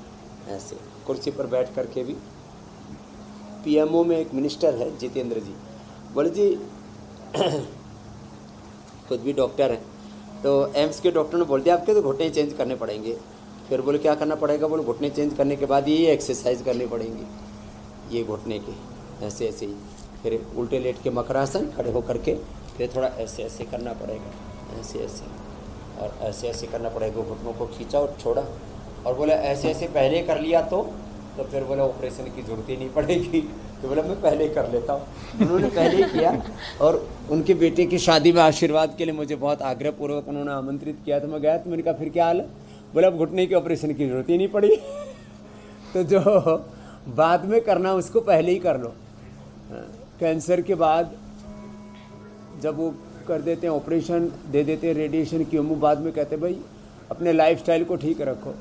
ऐसे कुर्सी पर बैठ करके भी। पीएमओ में एक मिनिस्टर है जितेंद्र जी, बोले जी खुद भी डॉक्टर हैं, तो एम्स के डॉक्टर ने बोल दिया आपके तो घुटने चेंज करने पड़ेंगे। फिर बोले क्या करना पड़ेगा? बोले घुटने चेंज करने के बाद ये एक्सरसाइज करनी पड़ेंगी, ये घुटने की ऐसे ऐसे ही। फिर उल्टे लेट के मकरासन, खड़े होकर के फिर थोड़ा ऐसे ऐसे करना पड़ेगा, ऐसे ऐसे और ऐसे ऐसे करना पड़ेगा। घुटनों को खींचा और छोड़ा, और बोले ऐसे ऐसे पहले कर लिया तो फिर बोले ऑपरेशन की ज़रूरत ही नहीं पड़ेगी। तो बोला मैं पहले ही कर लेता हूँ। उन्होंने पहले ही किया और उनके बेटे की शादी में आशीर्वाद के लिए मुझे बहुत आग्रहपूर्वक उन्होंने आमंत्रित किया। तो मैं गया, तो मैंने कहा फिर क्या हाल है? बोला अब घुटने के ऑपरेशन की ज़रूरत ही नहीं पड़ी। तो जो बाद में करना उसको पहले ही कर लो। कैंसर के बाद जब वो कर देते हैं ऑपरेशन, दे देते हैं रेडिएशन की कीमो, बाद में कहते हैं भाई अपने लाइफस्टाइल को ठीक रखो।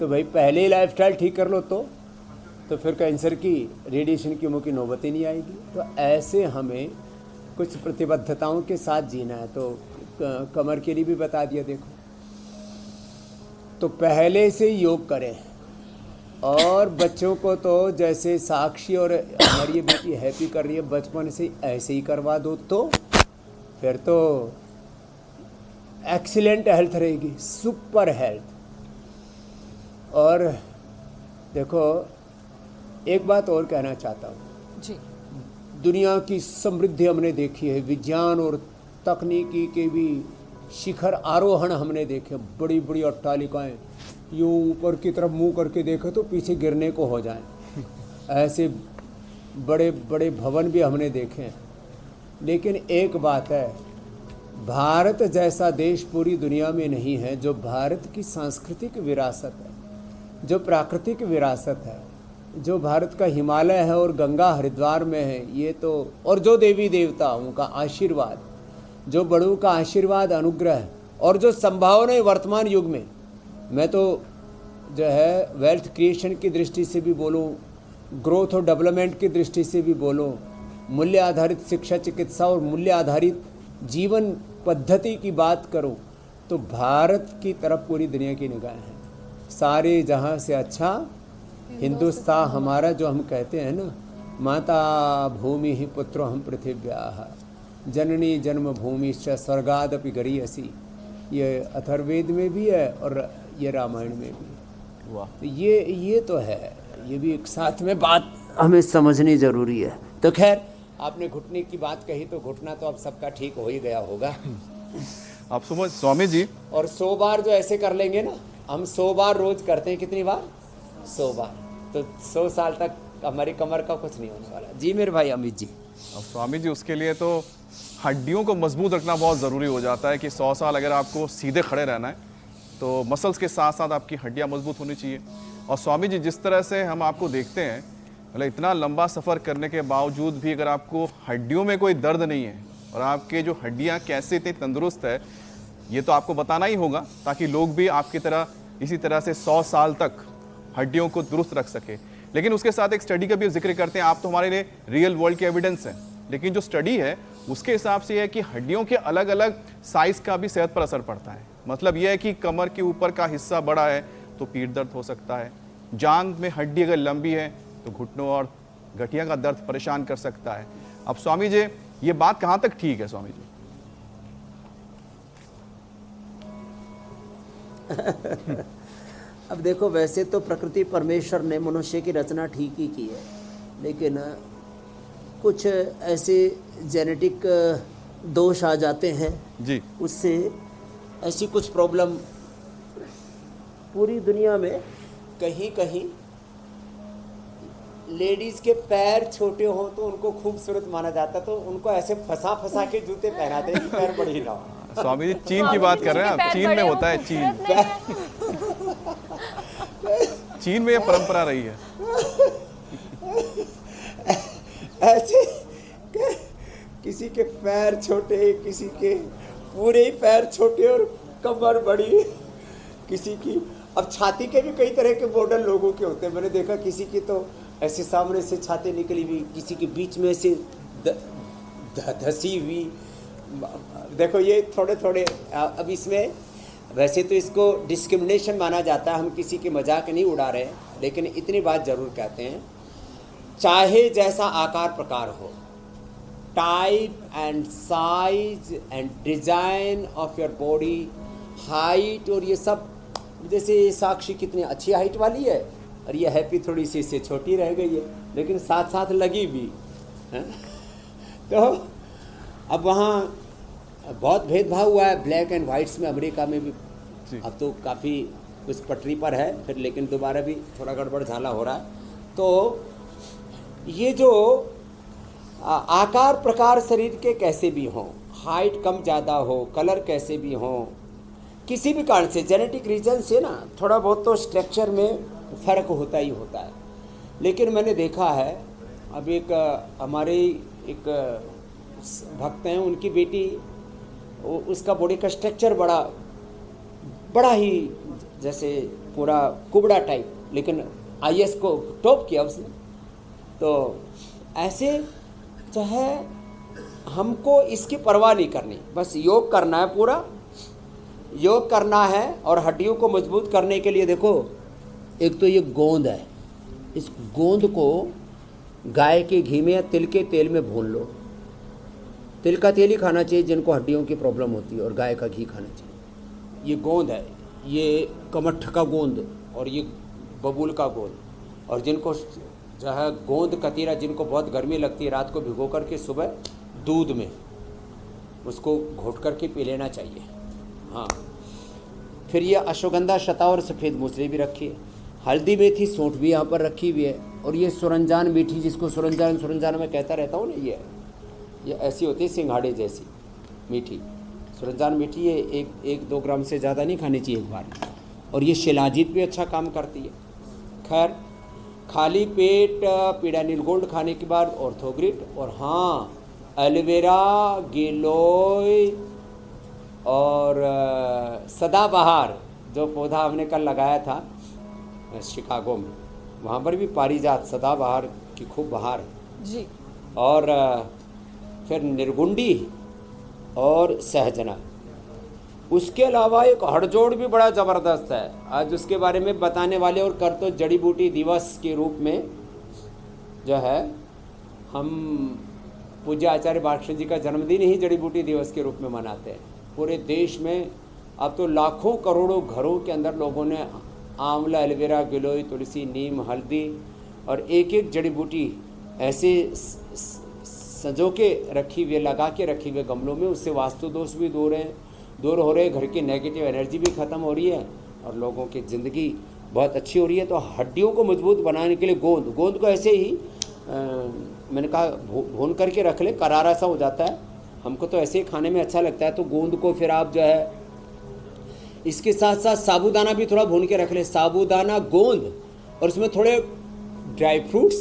तो भाई पहले ही लाइफस्टाइल ठीक कर लो तो फिर कैंसर की रेडिएशन कीमो की नौबत ही नहीं आएगी। तो ऐसे हमें कुछ प्रतिबद्धताओं के साथ जीना है। तो कमर के लिए भी बता दिया। देखो तो पहले से योग करें, और बच्चों को तो जैसे साक्षी और हमारी ये बेटी हैप्पी कर रही है, बचपन से ऐसे ही करवा दो तो फिर तो एक्सीलेंट हेल्थ रहेगी, सुपर हेल्थ। और देखो एक बात और कहना चाहता हूँ जी। दुनिया की समृद्धि हमने देखी है, विज्ञान और तकनीकी के भी शिखर आरोहण हमने देखे। बड़ी बड़ी अट्टालिकाएं, यूँ ऊपर की तरफ मुंह करके देखे तो पीछे गिरने को हो जाएं। ऐसे बड़े बड़े भवन भी हमने देखे हैं। लेकिन एक बात है, भारत जैसा देश पूरी दुनिया में नहीं है। जो भारत की सांस्कृतिक विरासत है, जो प्राकृतिक विरासत है, जो भारत का हिमालय है और गंगा हरिद्वार में है, ये तो, और जो देवी देवता उनका आशीर्वाद, जो बड़ों का आशीर्वाद, अनुग्रह, और जो संभावना वर्तमान युग में, मैं तो जो है वेल्थ क्रिएशन की दृष्टि से भी बोलूँ, ग्रोथ और डेवलपमेंट की दृष्टि से भी बोलूँ, मूल्य आधारित शिक्षा, चिकित्सा और मूल्य आधारित जीवन पद्धति की बात करूँ, तो भारत की तरफ पूरी दुनिया की निगाह है। सारे जहाँ से अच्छा हिंदुस्तान हमारा, जो हम कहते हैं ना, माता भूमि ही पुत्रो हम पृथिव्याः जननी जन्मभूमिश्च स्वर्गादपि गरीयसी, ये अथर्ववेद में भी है और ये रामायण में भी। वाह, तो ये तो है, ये भी एक साथ में बात हमें समझनी जरूरी है। तो खैर आपने घुटने की बात कही, तो घुटना तो अब सबका ठीक हो ही गया होगा। आप समझ स्वामी जी, और 100 बार जो ऐसे कर लेंगे ना, हम 100 बार रोज करते हैं, कितनी बार? 100 बार। तो 100 साल तक हमारी कमर का कुछ नहीं होने वाला। जी मेरे भाई अमित जी। अब स्वामी जी उसके लिए तो हड्डियों को मजबूत रखना बहुत ज़रूरी हो जाता है कि 100 साल अगर आपको सीधे खड़े रहना है तो मसल्स के साथ साथ आपकी हड्डियां मजबूत होनी चाहिए। और स्वामी जी जिस तरह से हम आपको देखते हैं, मतलब इतना लंबा सफ़र करने के बावजूद भी अगर आपको हड्डियों में कोई दर्द नहीं है और आपके जो हड्डियाँ कैसे इतनी तंदुरुस्त है, ये तो आपको बताना ही होगा ताकि लोग भी आपकी तरह इसी तरह से 100 साल तक हड्डियों को दुरुस्त रख सके। लेकिन उसके साथ एक स्टडी का भी जिक्र करते हैं, आप तो हमारे लिए रियल वर्ल्ड के एविडेंस हैं, लेकिन जो स्टडी है उसके हिसाब से यह है कि हड्डियों के अलग अलग साइज का भी सेहत पर असर पड़ता है। मतलब यह है कि कमर के ऊपर का हिस्सा बड़ा है तो पीठ दर्द हो सकता है, जांघ में हड्डी अगर लंबी है तो घुटनों और गठिया का दर्द परेशान कर सकता है। अब स्वामी जी ये बात कहाँ तक ठीक है स्वामी जी? अब देखो, वैसे तो प्रकृति परमेश्वर ने मनुष्य की रचना ठीक ही की है, लेकिन कुछ ऐसे जेनेटिक दोष आ जाते हैं जी, उससे ऐसी कुछ प्रॉब्लम पूरी दुनिया में कहीं कहीं लेडीज के पैर छोटे हो तो उनको खूबसूरत माना जाता, तो उनको ऐसे फंसा फंसा के जूते पहनाते हैं कि पैर बड़ी ना हो। स्वामी जी चीन की बात कर रहे हैं आप? चीन में होता है, चीन में ये परंपरा रही है। ऐसे किसी के पैर छोटे, किसी के पूरे ही पैर छोटे और कमर बड़ी, किसी की। अब छाती के भी कई तरह के मॉडल लोगों के होते हैं, मैंने देखा किसी की तो ऐसे सामने से छाती निकली हुई, किसी के बीच में से धसी हुई। देखो ये थोड़े थोड़े, अब इसमें वैसे तो इसको डिस्क्रिमिनेशन माना जाता है, हम किसी की मजाक नहीं उड़ा रहे, लेकिन इतनी बात जरूर कहते हैं, चाहे जैसा आकार प्रकार हो, type and size and design of your body, height, और ये सब, जैसे साक्षी कितनी अच्छी हाइट वाली है और ये हैप्पी थोड़ी सी इससे छोटी रह गई है, लेकिन साथ साथ लगी भी है। तो अब वहाँ बहुत भेदभाव हुआ है ब्लैक एंड वाइट्स में, अमेरिका में भी। अब तो काफ़ी कुछ पटरी पर है फिर, लेकिन दोबारा भी थोड़ा गड़बड़ झाला हो रहा है। तो ये जो आकार प्रकार शरीर के कैसे भी हों, हाइट कम ज़्यादा हो, कलर कैसे भी हों, किसी भी कारण से जेनेटिक रीजन से ना थोड़ा बहुत तो स्ट्रक्चर में फ़र्क होता ही होता है। लेकिन मैंने देखा है, अब एक हमारे एक भक्त हैं, उनकी बेटी, उसका बॉडी का स्ट्रक्चर बड़ा ही जैसे पूरा कुबड़ा टाइप, लेकिन आईएएस को टॉप किया उसने। तो ऐसे चाहे हमको इसकी परवाह नहीं करनी, बस योग करना है, पूरा योग करना है। और हड्डियों को मजबूत करने के लिए देखो, एक तो ये गोंद है, इस गोंद को गाय के घी में या तिल के तेल में भून लो। तिल का तेल ही खाना चाहिए जिनको हड्डियों की प्रॉब्लम होती है, और गाय का घी खाना चाहिए। ये गोंद है, ये कमठ का गोंद और ये बबूल का गोंद। और जिनको जो है गोंद कतीरा, जिनको बहुत गर्मी लगती है, रात को भिगो करके सुबह दूध में उसको घोट करके पी लेना चाहिए। हाँ, फिर ये अश्वगंधा, शतावर, सफ़ेद मूसली भी रखी है, हल्दी, मेथी, सौंठ भी यहाँ पर रखी हुई है। और ये सुरंजान मीठी, जिसको सुरंजान मैं कहता रहता हूँ ना, ये ऐसी होती है सिंघाड़े जैसी मीठी सुरंजान मीठी। ये 1-2 ग्राम से ज़्यादा नहीं खानी चाहिए एक बार। और ये शिलाजीत भी अच्छा काम करती है। खैर, खाली पेट पीड़ा नीलगोल्ड खाने के बाद ऑर्थोग्रिट, और हाँ एलोवेरा, गिलोय और सदाबहार, जो पौधा हमने कल लगाया था शिकागो में, वहाँ पर भी पारिजात सदाबहार की खूब बहार है जी। और फिर निर्गुंडी और सहजना। उसके अलावा एक हड़जोड़ भी बड़ा ज़बरदस्त है, आज उसके बारे में बताने वाले। और कर तो जड़ी बूटी दिवस के रूप में जो है हम पूज्य आचार्य बालकृष्ण जी का जन्मदिन ही जड़ी बूटी दिवस के रूप में मनाते हैं। पूरे देश में अब तो लाखों करोड़ों घरों के अंदर लोगों ने आंवला, एलोवेरा, गिलोय, तुलसी, नीम, हल्दी और एक जड़ी बूटी ऐसे सजो के रखी हुई, लगा के रखी हुए गमलों में। उससे वास्तु दोष भी दूर हैं, दूर हो रहे, घर की नेगेटिव एनर्जी भी ख़त्म हो रही है और लोगों की ज़िंदगी बहुत अच्छी हो रही है। तो हड्डियों को मजबूत बनाने के लिए गोंद को ऐसे ही मैंने कहा भून करके रख ले, करारा सा हो जाता है, हमको तो ऐसे ही खाने में अच्छा लगता है। तो गोंद को फिर आप जो है इसके साथ साथ साबूदाना भी थोड़ा भून के रख ले, साबूदाना गोंद, और उसमें थोड़े ड्राई फ्रूट्स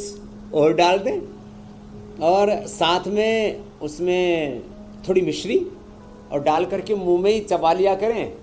और डाल दें और साथ में उसमें थोड़ी मिश्री और डाल करके मुंह में ही चबा लिया करें,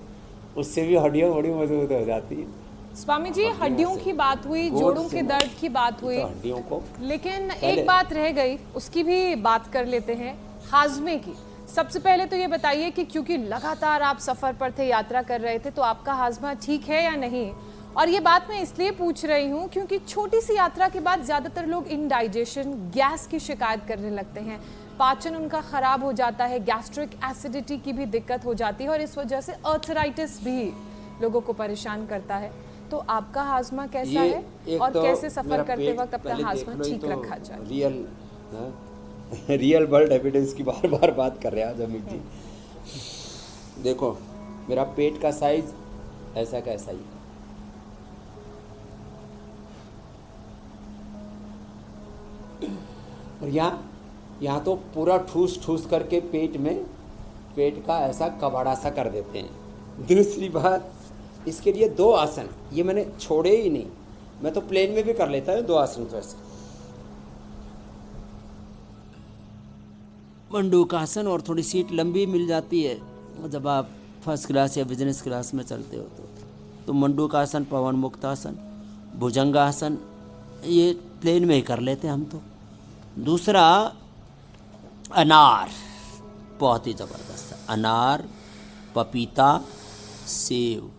उससे भी हड्डियाँ बड़ी मजबूत हो जाती हैं। स्वामी जी, हड्डियों की बात हुई, जोड़ों के दर्द की बात हुई, तो हड्डियों को लेकिन एक बात रह गई, उसकी भी बात कर लेते हैं, हाजमे की। सबसे पहले तो ये बताइए कि क्योंकि लगातार आप सफर पर थे, यात्रा कर रहे थे, तो आपका हाजमा ठीक है या नहीं? और ये बात मैं इसलिए पूछ रही हूँ क्योंकि छोटी सी यात्रा के बाद ज्यादातर लोग इंडाइजेशन, गैस की शिकायत करने लगते हैं, पाचन उनका खराब हो जाता है, गैस्ट्रिक एसिडिटी की भी दिक्कत हो जाती है और इस वजह से अर्थराइटिस भी लोगों को परेशान करता है। तो आपका हाजमा कैसा है और तो कैसे सफर करते वक्त अपना हाजमा ठीक रखा जाए? रियल वर्ल्ड एविडेंस की बार बार बात कर रहे हैं आज अमित जी। देखो मेरा पेट का साइज ऐसा का ऐसा ही, और यहाँ तो पूरा ठूस ठूस करके पेट का ऐसा कबाड़ा सा कर देते हैं। दूसरी बात, इसके लिए 2 आसन ये मैंने छोड़े ही नहीं, मैं तो प्लेन में भी कर लेता हूँ 2 आसन। तो ऐसे मंडूक आसन, और थोड़ी सीट लंबी मिल जाती है जब आप फर्स्ट क्लास या बिजनेस क्लास में चलते हो तो मंडूक आसन, पवन मुक्त आसन, भुजंगासन, ये प्लेन में ही कर लेते हैं हम तो। दूसरा अनार, बहुत ही ज़बरदस्त, अनार, पपीता, सेब।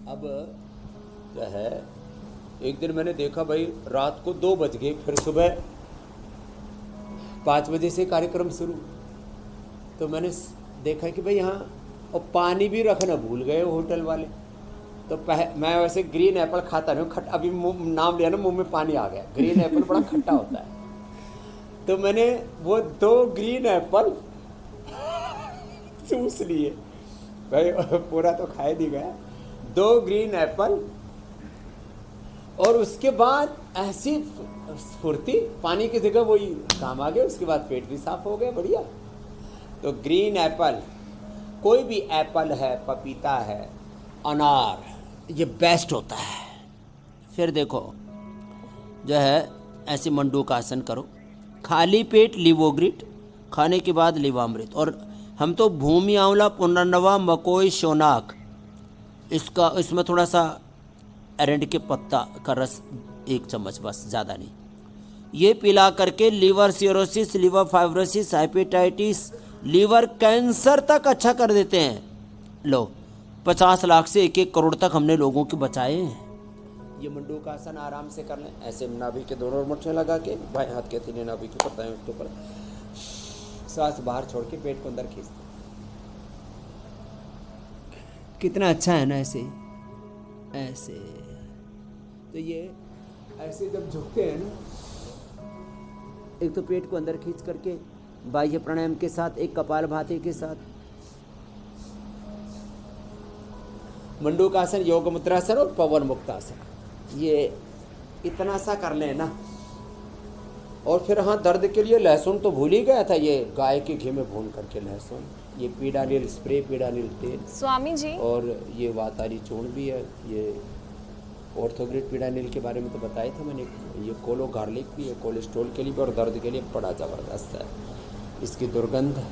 अब क्या है, एक दिन मैंने देखा भाई रात को 2 बज गए, फिर सुबह 5 बजे से कार्यक्रम शुरू, तो मैंने देखा कि भाई यहाँ और पानी भी रखना भूल गए होटल वाले। तो मैं वैसे ग्रीन एप्पल खाता नहीं हूँ, अभी नाम लिया ना मुंह में पानी आ गया। ग्रीन एप्पल बड़ा खट्टा होता है, तो मैंने वो 2 ग्रीन एप्पल चूस लिए भाई, पूरा तो खाए नहीं गया, 2 ग्रीन एप्पल, और उसके बाद ऐसी स्फूर्ति, पानी की जगह वही काम आ गया, उसके बाद पेट भी साफ हो गया, बढ़िया। तो ग्रीन एप्पल, कोई भी एप्पल है, पपीता है, अनार, ये बेस्ट होता है। फिर देखो जो है ऐसे मंडूक आसन करो, खाली पेट लीवोग्रिट, खाने के बाद लीवामृत, और हम तो भूमि आंवला, पुनर्नवा, मकोई, शोनाक, इसमें थोड़ा सा एरंड के पत्ता का रस 1 चम्मच, बस ज़्यादा नहीं, ये पिला करके liver cirrhosis, liver fibrosis, hepatitis, liver cancer तक अच्छा कर देते हैं। लो 50 लाख से 1-1 करोड़ तक हमने लोगों के बचाए हैं। ये मंडूक आसन आराम से कर लें, ऐसे नाभि के दोनों मुट्ठे लगा के, बाएं हाथ के तीन नाभि के ऊपर, उसके ऊपर सांस बाहर छोड़ के पेट को अंदर खींचते, कितना अच्छा है ना ऐसे ऐसे। तो ये ऐसे जब झुकते हैं ना, एक तो पेट को अंदर खींच करके बाह्य प्राणायाम के साथ, एक कपालभाति के साथ, मंडूक आसन, योग मुद्रासन और पवन मुक्त आसन, ये इतना सा कर लेना। और फिर हाँ, दर्द के लिए लहसुन तो भूल ही गया था, ये गाय के घी में भून करके लहसुन, ये पीडानिल स्प्रे, पीडानिल तेल, स्वामी जी, और ये वातारी चूर्ण भी है, ये ऑर्थोग्रिड पीडानिल के बारे में तो बताया था मैंने, ये कोलो गार्लिक भी है, कोलेस्ट्रॉल के लिए भी और दर्द के लिए बड़ा ज़बरदस्त है। इसकी दुर्गंध,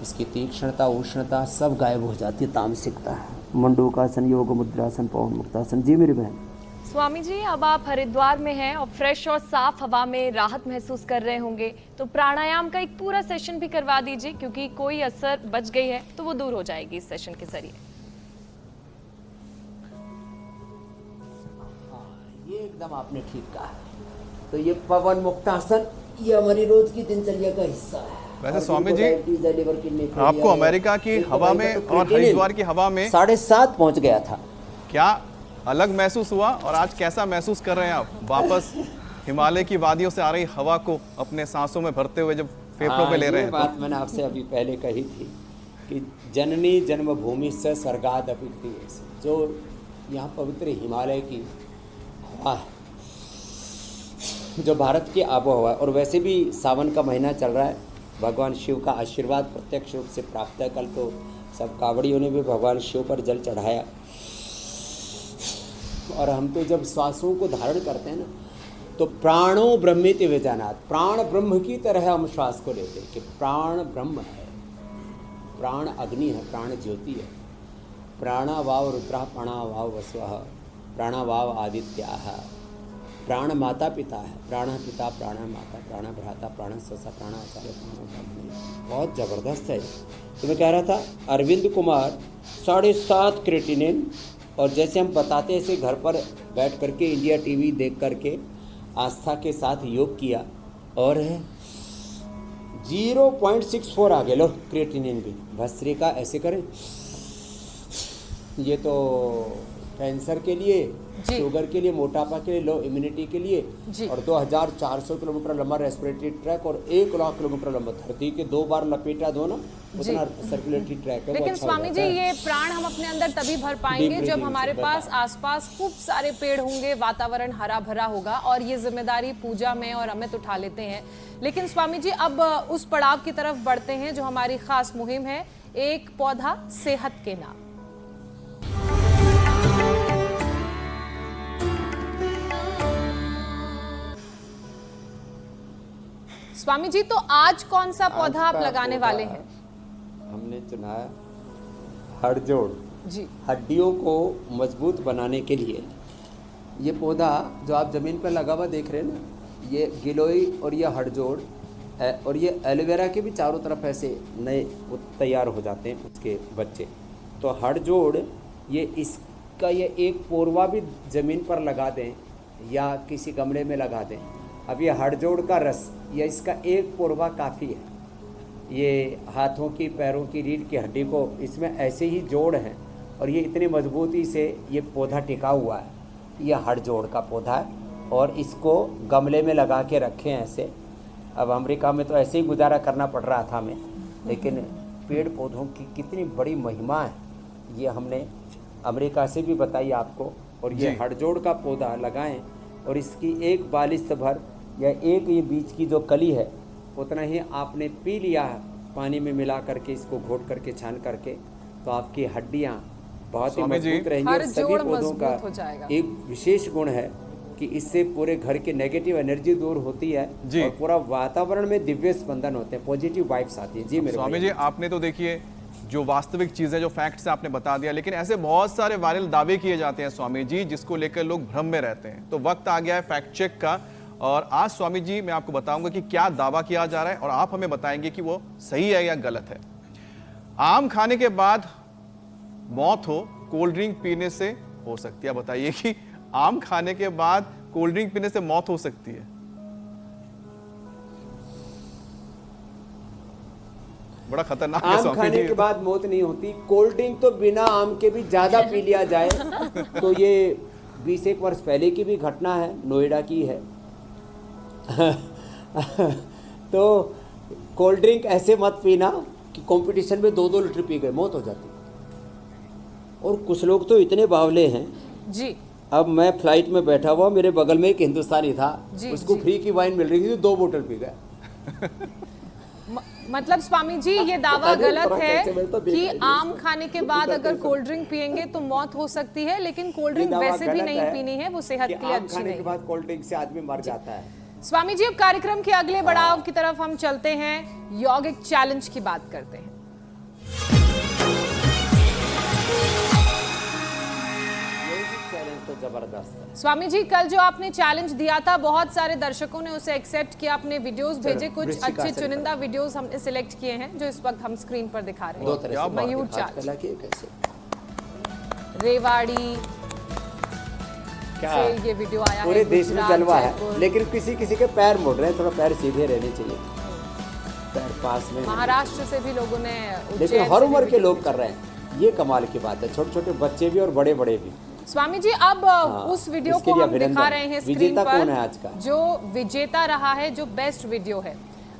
इसकी तीक्ष्णता, उष्णता सब गायब हो जाती है, तामसिकता। मंडूकासन, योग मुद्रासन, पवन मुक्तासन। जी मेरी बहन। स्वामी जी, अब आप हरिद्वार में हैं और फ्रेश और साफ हवा में राहत महसूस कर रहे होंगे, तो प्राणायाम का एक पूरा सेशन भी करवा दीजिए, क्योंकि कोई असर बच गई है तो वो दूर हो जाएगी इस सेशन के जरिए। ये एकदम आपने ठीक कहा। तो ये पवन मुक्तासन, ये हमारी रोज की दिनचर्या का हिस्सा है। वैसे स्वामी जी, आपको अमेरिका की हवा में और हरिद्वार की हवा में 7:30 पहुंच गया था, क्या अलग महसूस हुआ, और आज कैसा महसूस कर रहे हैं आप वापस हिमालय की वादियों से आ रही हवा को अपने सांसों में भरते हुए जब फेफड़ों पे ले रहे हैं? बात मैंने आपसे अभी पहले कही थी कि जननी जन्मभूमि से स्वर्गाद अपि गरीयसे, जो यहाँ पवित्र हिमालय की हवा है, जो भारत की आबोहवा है, और वैसे भी सावन का महीना चल रहा है, भगवान शिव का आशीर्वाद प्रत्यक्ष रूप से प्राप्त है। कल तो सब कावड़ियों ने भी भगवान शिव पर जल चढ़ाया, और हम तो जब श्वासों को धारण करते हैं ना, तो प्राणो ब्रह्मेति विजानात, प्राण ब्रह्म की तरह हम श्वास को लेते हैं कि प्राण ब्रह्म है, प्राण अग्नि है, प्राण ज्योति है। प्राणावाव रुद्रः, प्राणावाव वसवः, प्राणावाव आदित्याः, प्राण माता पिता है, प्राण पिता, प्राण माता, प्राण भ्राता, प्राण स्वसा, प्राण आचार्य, प्राण ब्रह्मणे। बहुत ज़बरदस्त है। तो मैं कह रहा था अरविंद कुमार 7.5 क्रेटिनिन, और जैसे हम बताते हैं ऐसे घर पर बैठ करके इंडिया टीवी देख करके आस्था के साथ योग किया, और 0.64 आ गए लो क्रिएटिनिन भी। भस्त्रिका ऐसे करें, ये तो कैंसर के लिए, शुगर के लिए, मोटापा के लिए, लो इम्यूनिटी के लिए, और 2400 किलोमीटर लंबा रेस्पिरेटरी ट्रैक, और 1 लाख किलोमीटर लंबा, धरती के 2 बार लपेटा दो ना, उतना सर्कुलेटरी ट्रैक है। लेकिन स्वामी जी, ये प्राण हम अपने अंदर तभी भर पाएंगे जब हमारे पास आसपास खूब सारे पेड़ होंगे, वातावरण हरा भरा होगा, और ये जिम्मेदारी पूजा में और अमित उठा लेते हैं। लेकिन स्वामी जी, अब उस पड़ाव की तरफ बढ़ते हैं जो हमारी खास मुहिम है, एक पौधा सेहत के नाम। स्वामी जी, तो आज कौन सा पौधा आप लगाने वाले हैं? हमने चुना है हड़जोड़ जी। हड्डियों को मजबूत बनाने के लिए। ये पौधा जो आप ज़मीन पर लगा हुआ देख रहे हैं ना, ये गिलोय और ये हड़जोड़ है, और ये एलोवेरा के भी चारों तरफ ऐसे नए तैयार हो जाते हैं उसके बच्चे। तो हड़जोड़, ये इसका ये एक पोरवा भी ज़मीन पर लगा दें या किसी गमले में लगा दें। अब ये हड़जोड़ का रस या इसका एक पोरवा काफ़ी है। ये हाथों की, पैरों की, रीढ़ की हड्डी को इसमें ऐसे ही जोड़ हैं, और ये इतनी मजबूती से ये पौधा टिका हुआ है। ये हड़जोड़ का पौधा है, और इसको गमले में लगा के रखें ऐसे। अब अमेरिका में तो ऐसे ही गुजारा करना पड़ रहा था हमें, लेकिन पेड़ पौधों की कितनी बड़ी महिमा है ये हमने अमेरिका से भी बताई आपको। और ये हड़जोड़ का पौधा लगाएं, और इसकी एक बालिश भर या एक ये बीज की जो कली है उतना ही आपने पी लिया है, पानी में मिला करके, इसको घोट करके, छान करके, तो आपकी हड्डियाँ बहुत ही मजबूत रहेंगी। और सभी पौधों का एक विशेष गुण है कि इससे पूरे घर की नेगेटिव एनर्जी दूर होती है, और पूरा वातावरण में दिव्य स्पंदन होते हैं, पॉजिटिव वाइब्स आती है। जी मेरे स्वामी जी, आपने तो देखिए जो वास्तविक चीजें, जो फैक्ट्स आपने बता दिया, लेकिन ऐसे बहुत सारे वायरल दावे किए जाते हैं स्वामी जी, जिसको लेकर लोग भ्रम में रहते हैं। तो वक्त आ गया है फैक्ट चेक का, और आज स्वामी जी मैं आपको बताऊंगा कि क्या दावा किया जा रहा है, और आप हमें बताएंगे कि वो सही है या गलत है। आम खाने के बाद मौत हो, कोल्ड ड्रिंक पीने से हो सकती है। बताइए कि आम खाने के बाद कोल्ड ड्रिंक पीने से मौत हो सकती है? बड़ा खतरनाक है। आम खाने के बाद मौत नहीं होती। कोल्ड ड्रिंक तो बिना आम के भी ज्यादा पी लिया जाए तो ये 20-1 वर्ष पहले की भी घटना है, नोएडा की है। तो कोल्ड ड्रिंक ऐसे मत पीना कि कंपटीशन में 2-2 लीटर पी गए, मौत हो जाती। और कुछ लोग तो इतने बावले हैं जी। अब मैं फ्लाइट में बैठा हुआ, मेरे बगल में एक हिंदुस्तानी था, उसको फ्री की वाइन मिल रही थी, 2 बोतल पी गया। मतलब स्वामी जी, ये दावा गलत है कि आम खाने के बाद अगर कोल्ड ड्रिंक पिएंगे तो मौत हो सकती है, लेकिन कोल्ड ड्रिंक वैसे भी नहीं पीनी है, वो सेहत के लिए अच्छी नहीं है। के बाद कोल्ड ड्रिंक से आदमी मर जाता है। स्वामी जी, अब कार्यक्रम के अगले पड़ाव की तरफ हम चलते हैं, यौगिक चैलेंज की बात करते हैं। तो जबरदस्त है। स्वामी जी, कल जो आपने चैलेंज दिया था, बहुत सारे दर्शकों ने उसे एक्सेप्ट किया, अपने वीडियोस भेजे, कुछ अच्छे चुनिंदा वीडियोस हमने सिलेक्ट किए हैं जो इस वक्त हम स्क्रीन पर दिखा रहे हैं। मयूर चाल, रेवाड़ी से ये वीडियो आया है, पूरे देश में जलवा है, लेकिन किसी किसी के पैर मुड़ रहे हैं, थोड़ा पैर सीधे रहने चाहिए, पैर पास में। महाराष्ट्र से भी लोगों ने, लेकिन हर उम्र के लोग कर रहे हैं, ये कमाल की बात है, छोटे छोटे बच्चे भी और बड़े बड़े भी। स्वामी जी, अब उस वीडियो को हम दिखा रहे हैं स्क्रीन पर, आज का जो विजेता रहा है, जो बेस्ट वीडियो है,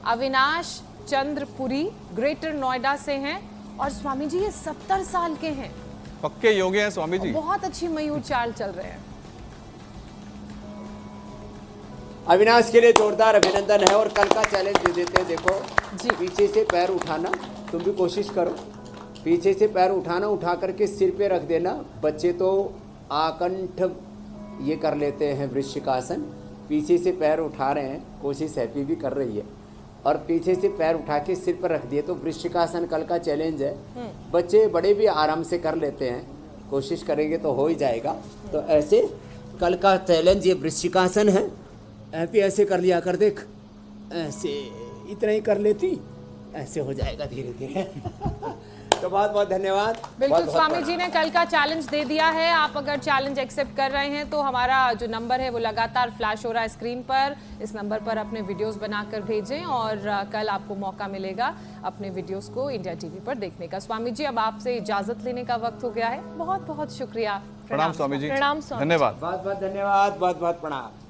अविनाश चंद्र पुरी ग्रेटर नोएडा से हैं, और स्वामी जी ये 70 साल के हैं, पक्के योगी हैं स्वामी जी। बहुत अच्छी मयूर चाल चल रहे हैं। अविनाश के लिए जोरदार अभिनंदन है। और कल का चैलेंज दे देते हैं, देखो जी। पीछे से पैर उठाना, तुम भी कोशिश करो, पीछे से पैर उठाना, उठा करके सिर पे रख देना। बच्चे तो आकंठ ये कर लेते हैं वृश्चिकासन, पीछे से पैर उठा रहे हैं, कोशिश हैप्पी भी कर रही है, और पीछे से पैर उठा के सिर पर रख दिए तो वृश्चिकासन कल का चैलेंज है। बच्चे बड़े भी आराम से कर लेते हैं, कोशिश करेंगे तो हो ही जाएगा। तो ऐसे कल का चैलेंज ये वृश्चिकासन है। हैप्पी ऐसे कर लिया कर, देख ऐसे, इतना ही कर लेती, ऐसे हो जाएगा धीरे धीरे। तो बहुत बहुत धन्यवाद। बिल्कुल, बहुत-बहुत स्वामी जी ने कल का चैलेंज दे दिया है। आप अगर चैलेंज एक्सेप्ट कर रहे हैं तो हमारा जो नंबर है वो लगातार फ्लैश हो रहा है स्क्रीन पर। इस नंबर पर अपने वीडियोस बनाकर भेजें और कल आपको मौका मिलेगा अपने वीडियोस को इंडिया टीवी पर देखने का। स्वामी जी, अब आपसे इजाजत लेने का वक्त हो गया है। बहुत बहुत शुक्रिया। प्रणाम स्वामी जी। प्रणाम स्वामी। धन्यवाद। बहुत बहुत धन्यवाद, बहुत बहुत प्रणाम।